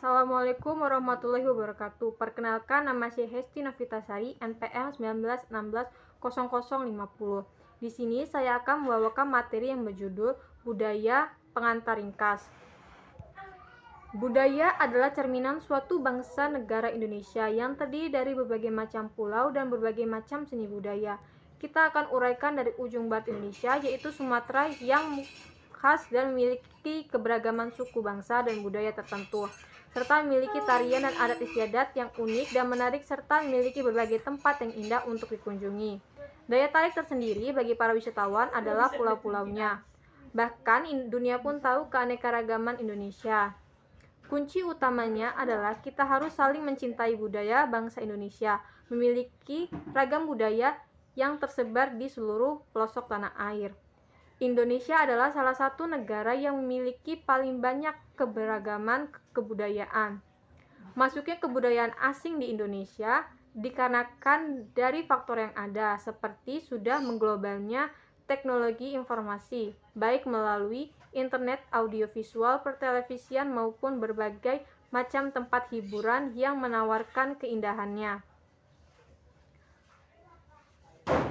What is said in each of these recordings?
Assalamualaikum warahmatullahi wabarakatuh. Perkenalkan, nama saya Hesti Novitasari, NPM 19160050. Di sini saya akan membawakan materi yang berjudul Budaya Pengantar Ringkas. Budaya adalah cerminan suatu bangsa negara Indonesia yang terdiri dari berbagai macam pulau dan berbagai macam seni budaya. Kita akan uraikan dari ujung barat Indonesia, yaitu Sumatera, yang khas dan memiliki keberagaman suku bangsa dan budaya tertentu, serta memiliki tarian dan adat istiadat yang unik dan menarik, serta memiliki berbagai tempat yang indah untuk dikunjungi. Daya tarik tersendiri bagi para wisatawan adalah pulau-pulaunya. Bahkan dunia pun tahu keanekaragaman Indonesia. Kunci utamanya adalah kita harus saling mencintai budaya bangsa Indonesia, memiliki ragam budaya yang tersebar di seluruh pelosok tanah air. Indonesia adalah salah satu negara yang memiliki paling banyak keberagaman kebudayaan. Masuknya kebudayaan asing di Indonesia dikarenakan dari faktor yang ada, seperti sudah mengglobalnya teknologi informasi, baik melalui internet, audiovisual, pertelevisian, maupun berbagai macam tempat hiburan yang menawarkan keindahannya.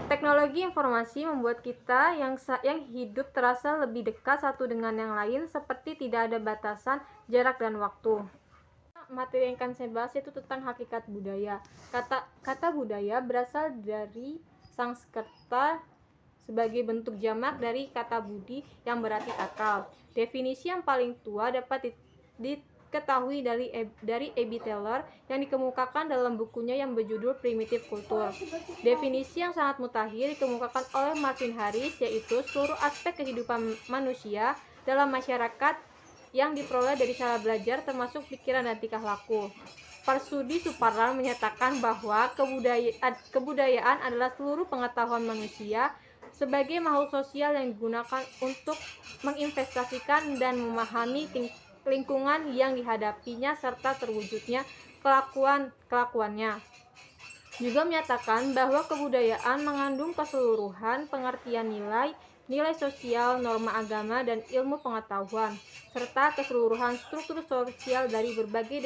Teknologi informasi membuat kita yang hidup terasa lebih dekat satu dengan yang lain, seperti tidak ada batasan jarak dan waktu. Materi yang akan saya bahas yaitu tentang hakikat budaya. Kata budaya berasal dari Sanskerta sebagai bentuk jamak dari kata budi yang berarti akal. Definisi yang paling tua dapat diketahui dari E.B. Taylor yang dikemukakan dalam bukunya yang berjudul Primitive Culture. Definisi yang sangat mutakhir dikemukakan oleh Martin Harris, yaitu seluruh aspek kehidupan manusia dalam masyarakat yang diperoleh dari cara belajar, termasuk pikiran dan tingkah laku. Persudi Suparlan menyatakan bahwa kebudayaan adalah seluruh pengetahuan manusia sebagai makhluk sosial yang digunakan untuk menginvestasikan dan memahami lingkungan yang dihadapinya serta terwujudnya kelakuannya. Juga menyatakan bahwa kebudayaan mengandung keseluruhan pengertian nilai sosial, norma agama, dan ilmu pengetahuan, serta keseluruhan struktur sosial. Dari berbagai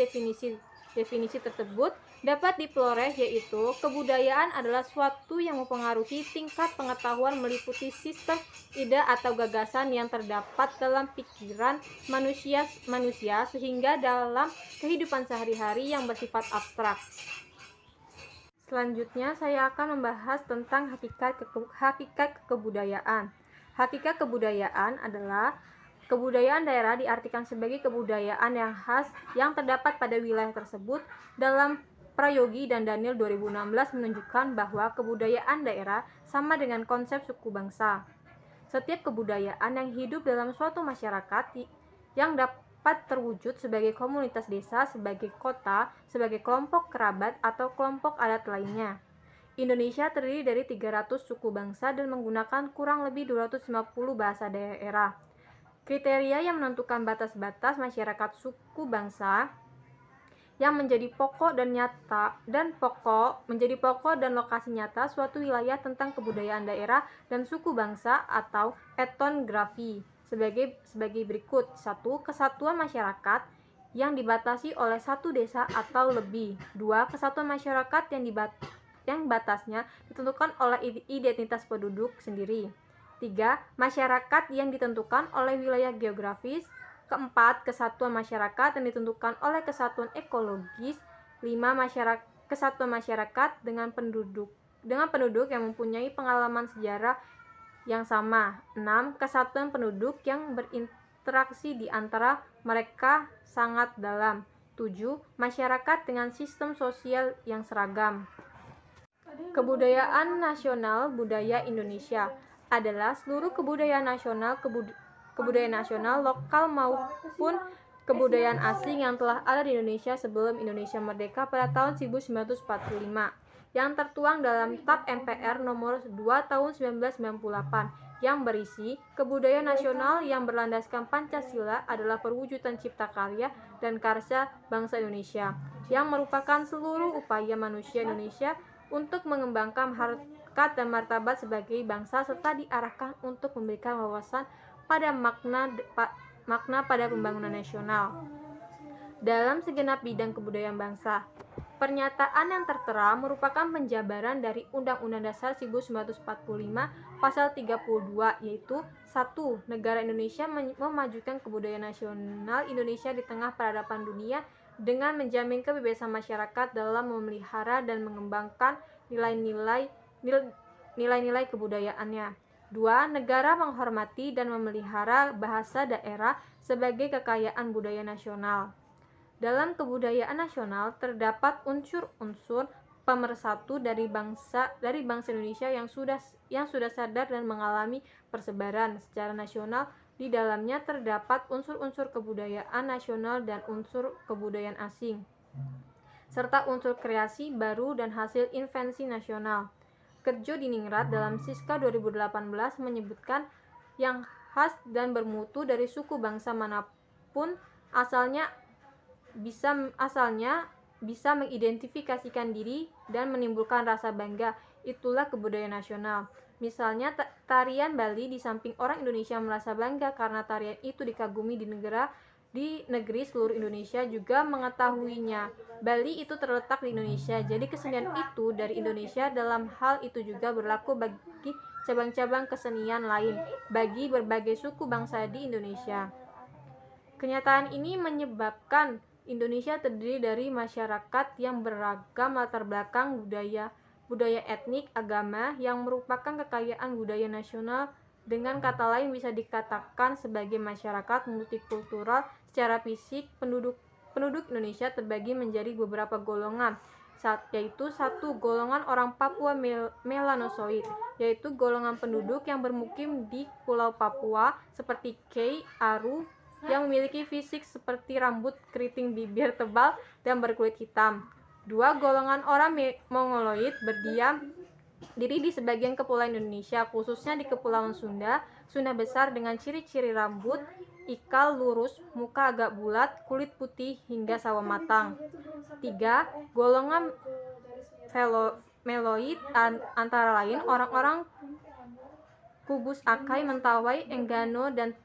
definisi tersebut dapat diperoleh, yaitu kebudayaan adalah suatu yang mempengaruhi tingkat pengetahuan meliputi sistem ide atau gagasan yang terdapat dalam pikiran manusia sehingga dalam kehidupan sehari-hari yang bersifat abstrak. Selanjutnya saya akan membahas tentang hakikat kebudayaan. Hakikat kebudayaan adalah kebudayaan daerah, diartikan sebagai kebudayaan yang khas yang terdapat pada wilayah tersebut. Dalam Prayogi dan Daniel 2016 menunjukkan bahwa kebudayaan daerah sama dengan konsep suku bangsa. Setiap kebudayaan yang hidup dalam suatu masyarakat yang dapat terwujud sebagai komunitas desa, sebagai kota, sebagai kelompok kerabat, atau kelompok adat lainnya. Indonesia terdiri dari 300 suku bangsa dan menggunakan kurang lebih 250 bahasa daerah. Kriteria yang menentukan batas-batas masyarakat suku bangsa yang menjadi pokok dan lokasi nyata suatu wilayah tentang kebudayaan daerah dan suku bangsa atau etnografi sebagai berikut. 1. Kesatuan masyarakat yang dibatasi oleh satu desa atau lebih. 2. Kesatuan masyarakat yang batasnya ditentukan oleh identitas penduduk sendiri. 3. Masyarakat yang ditentukan oleh wilayah geografis. 4. Kesatuan masyarakat yang ditentukan oleh kesatuan ekologis. 5. Kesatuan masyarakat dengan penduduk yang mempunyai pengalaman sejarah yang sama. 6. Kesatuan penduduk yang berinteraksi di antara mereka sangat dalam. 7. Masyarakat dengan sistem sosial yang seragam. Kebudayaan nasional. Budaya Indonesia adalah seluruh kebudayaan nasional lokal maupun kebudayaan asing yang telah ada di Indonesia sebelum Indonesia merdeka pada tahun 1945, yang tertuang dalam TAP MPR nomor 2 tahun 1998, yang berisi kebudayaan nasional yang berlandaskan Pancasila adalah perwujudan cipta karya dan karsa bangsa Indonesia, yang merupakan seluruh upaya manusia Indonesia untuk mengembangkan harkat dan martabat sebagai bangsa, serta diarahkan untuk memberikan wawasan pada makna pada pembangunan nasional. dalam segenap bidang kebudayaan bangsa. Pernyataan yang tertera merupakan penjabaran dari Undang-Undang Dasar 1945 Pasal 32, yaitu 1. Negara Indonesia memajukan kebudayaan nasional Indonesia di tengah peradaban dunia dengan menjamin kebebasan masyarakat dalam memelihara dan mengembangkan nilai-nilai kebudayaannya. 2. Negara menghormati dan memelihara bahasa daerah sebagai kekayaan budaya nasional. Dalam kebudayaan nasional terdapat unsur-unsur pemersatu dari bangsa Indonesia yang sudah sadar dan mengalami persebaran secara nasional. Di dalamnya terdapat unsur-unsur kebudayaan nasional dan unsur kebudayaan asing, serta unsur kreasi baru dan hasil invensi nasional. Kerjo Diningrat dalam Siska 2018 menyebutkan yang khas dan bermutu dari suku bangsa manapun asalnya bisa mengidentifikasikan diri dan menimbulkan rasa bangga. Itulah kebudayaan nasional. Misalnya tarian Bali, di samping orang Indonesia merasa bangga karena tarian itu dikagumi di negeri seluruh Indonesia juga mengetahuinya. Bali itu terletak di Indonesia, jadi kesenian itu dari Indonesia. Dalam hal itu juga berlaku bagi cabang-cabang kesenian lain bagi berbagai suku bangsa di Indonesia. Kenyataan ini menyebabkan Indonesia terdiri dari masyarakat yang beragam latar belakang budaya etnik, agama, yang merupakan kekayaan budaya nasional. Dengan kata lain bisa dikatakan sebagai masyarakat multikultural. Secara fisik, penduduk Indonesia terbagi menjadi beberapa golongan, yaitu 1. Golongan orang Papua Melanosoid, yaitu golongan penduduk yang bermukim di Pulau Papua seperti Kei, Aru, yang memiliki fisik seperti rambut keriting, bibir tebal, dan berkulit hitam. 2. Golongan orang Mongoloid berdiam diri di sebagian kepulauan Indonesia, khususnya di Kepulauan Sunda besar dengan ciri-ciri rambut ikal lurus, muka agak bulat, kulit putih hingga sawo matang. 3. Golongan Meloid antara lain orang-orang Kubus Akai, Mentawai, Enggano, dan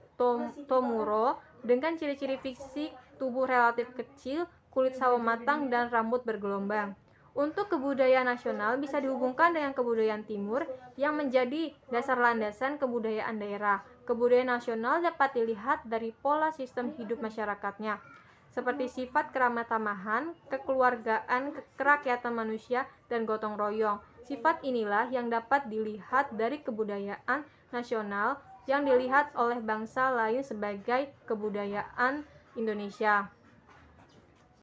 Tomuro dengan ciri-ciri fisik tubuh relatif kecil, kulit sawo matang, dan rambut bergelombang. Untuk kebudayaan nasional bisa dihubungkan dengan kebudayaan timur yang menjadi dasar landasan kebudayaan daerah. Kebudayaan nasional dapat dilihat dari pola sistem hidup masyarakatnya, seperti sifat keramah tamahan, kekeluargaan, kerakyatan manusia, dan gotong royong. Sifat inilah yang dapat dilihat dari kebudayaan nasional yang dilihat oleh bangsa lain sebagai kebudayaan Indonesia.